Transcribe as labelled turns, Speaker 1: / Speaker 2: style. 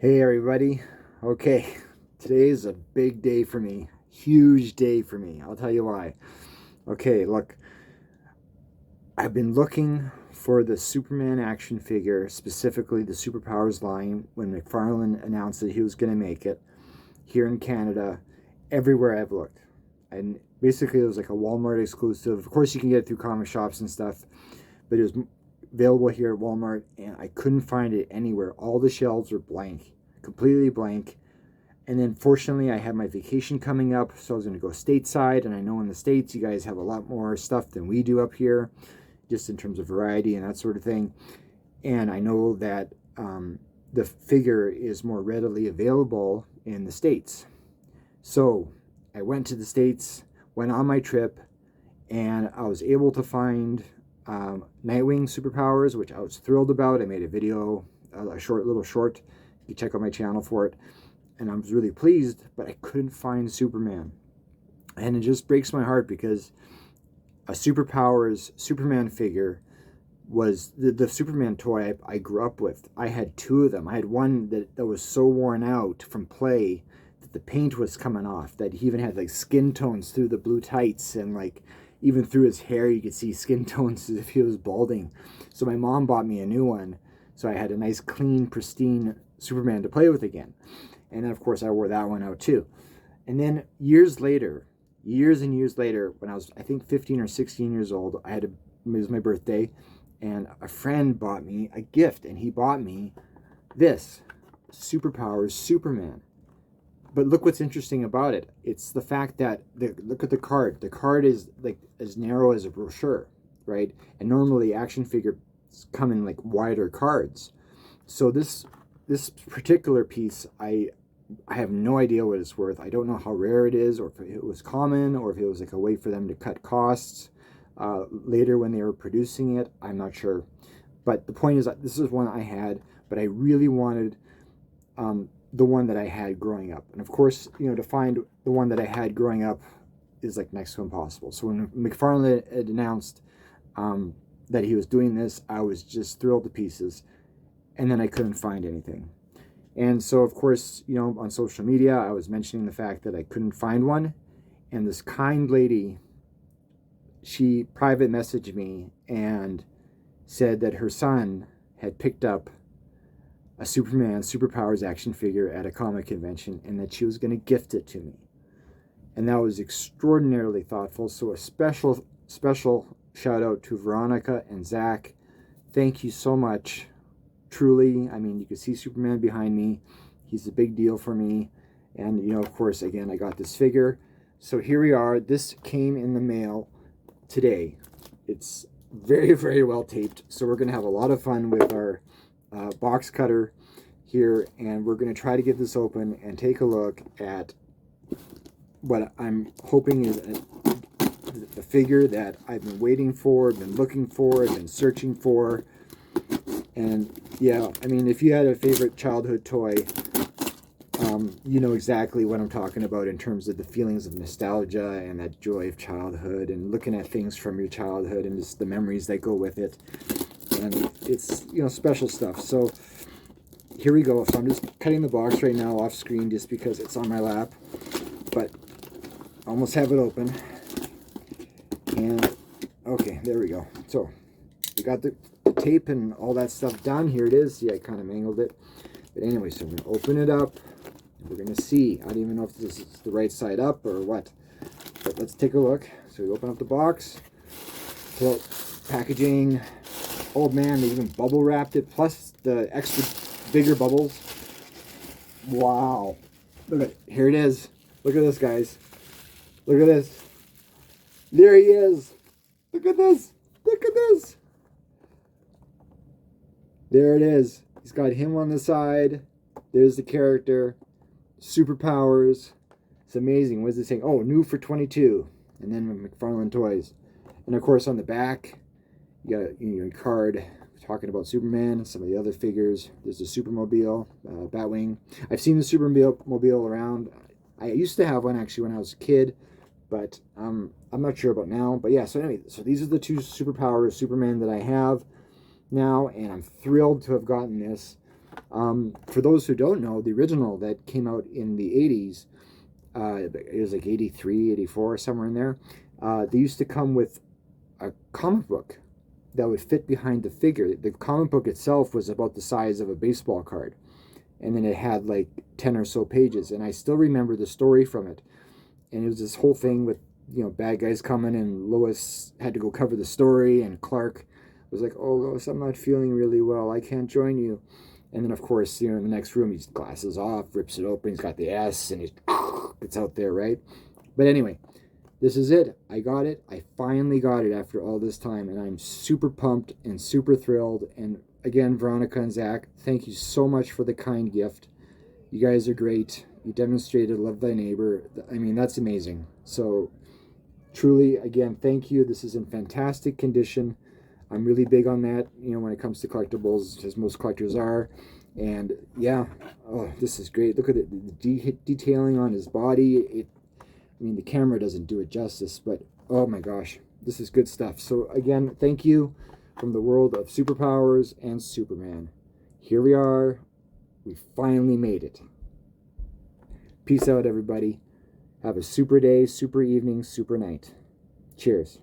Speaker 1: Hey everybody. Okay, today is a big day for me. Huge day for me. I'll tell you why. Okay, look. I've been looking for the Superman action figure, specifically the Superpowers line, when McFarlane announced that he was going to make it here in Canada, everywhere I've looked. And basically it was like a Walmart exclusive. Of course you can get it through comic shops and stuff, but it was available here at Walmart, and I couldn't find it anywhere. All the shelves were blank, completely blank. And then fortunately I had my vacation coming up, so I was going to go stateside, and I know in the States you guys have a lot more stuff than we do up here, just in terms of variety and that sort of thing. And I know that the figure is more readily available in the States. So I went to the States, went on my trip, and I was able to find Nightwing Superpowers, which I was thrilled about. I made a video, a little short. You can check out my channel for it. And I was really pleased, but I couldn't find Superman. And it just breaks my heart because a Superpowers Superman figure was the Superman toy I grew up with. I had two of them. I had one that was so worn out from play that the paint was coming off, that he even had like skin tones through the blue tights, and like even through his hair you could see skin tones as if he was balding. So my mom bought me a new one, so I had a nice clean pristine Superman to play with again. And then of course I wore that one out too. And then years and years later, when I was I think 15 or 16 years old, it was my birthday, and a friend bought me a gift, and he bought me this Superpowers Superman. But look what's interesting about it. It's the fact that, look at the card. The card is like as narrow as a brochure, right? And normally action figures come in like wider cards. So this particular piece, I have no idea what it's worth. I don't know how rare it is, or if it was common, or if it was like a way for them to cut costs later when they were producing it. I'm not sure. But the point is that this is one I had, but I really wanted the one that I had growing up. And of course, you know, to find the one that I had growing up is like next to impossible. So when McFarlane had announced that he was doing this, I was just thrilled to pieces. And then I couldn't find anything. And so, of course, you know, on social media, I was mentioning the fact that I couldn't find one. And this kind lady, she private messaged me and said that her son had picked up a Superman Superpowers action figure at a comic convention, and that she was going to gift it to me. And that was extraordinarily thoughtful. So a special shout out to Veronica and Zach. Thank you so much. Truly, I mean, you can see Superman behind me. He's a big deal for me. And, you know, of course, again, I got this figure. So here we are. This came in the mail today. It's very, very well taped. So we're going to have a lot of fun with our box cutter here, and we're going to try to get this open and take a look at what I'm hoping is the figure that I've been waiting for, been looking for, been searching for. And yeah, I mean, if you had a favorite childhood toy, you know exactly what I'm talking about in terms of the feelings of nostalgia and that joy of childhood, and looking at things from your childhood and just the memories that go with it. And it's, you know, special stuff. So here we go. So I'm just cutting the box right now off screen just because it's on my lap, but I almost have it open. And okay, there we go. So we got the tape and all that stuff down. Here it is. See, I kind of mangled it. But anyway, so I'm going to open it up. And we're going to see. I don't even know if this is the right side up or what. But let's take a look. So we open up the box. Pull out packaging. Oh man, they even bubble wrapped it, plus the extra bigger bubbles. Wow. Look at, here it is. Look at this, guys. Look at this. There he is. Look at this. Look at this. There it is. He's got him on the side. There's the character. Superpowers. It's amazing. What is it saying? Oh, new for 22. And then McFarlane Toys. And of course on the back, you got your card talking about Superman and some of the other figures. There's the Supermobile, Batwing. I've seen the Supermobile around. I used to have one actually when I was a kid, but I'm not sure about now. But yeah, so anyway, so these are the two Superpowers Superman that I have now, and I'm thrilled to have gotten this. For those who don't know, the original that came out in the 80s, it was like 83, 84, somewhere in there. They used to come with a comic book that would fit behind the figure. The comic book itself was about the size of a baseball card. And then it had like 10 or so pages. And I still remember the story from it. And it was this whole thing with, you know, bad guys coming, and Lois had to go cover the story, and Clark was like, oh, Lois, I'm not feeling really well, I can't join you. And then, of course, you know, in the next room, he's glasses off, rips it open, he's got the S, and it's out there, right? But anyway, this is it. I got it. I finally got it after all this time, and I'm super pumped and super thrilled. And again, Veronica and Zach, thank you so much for the kind gift. You guys are great. You demonstrated love thy neighbor. I mean, that's amazing. So truly, again, thank you. This is in fantastic condition. I'm really big on that, you know, when it comes to collectibles, as most collectors are. And yeah, oh, this is great. Look at the detailing on his body. I mean, the camera doesn't do it justice, but oh my gosh, this is good stuff. So again, thank you from the world of Superpowers and Superman. Here we are. We finally made it. Peace out, everybody. Have a super day, super evening, super night. Cheers.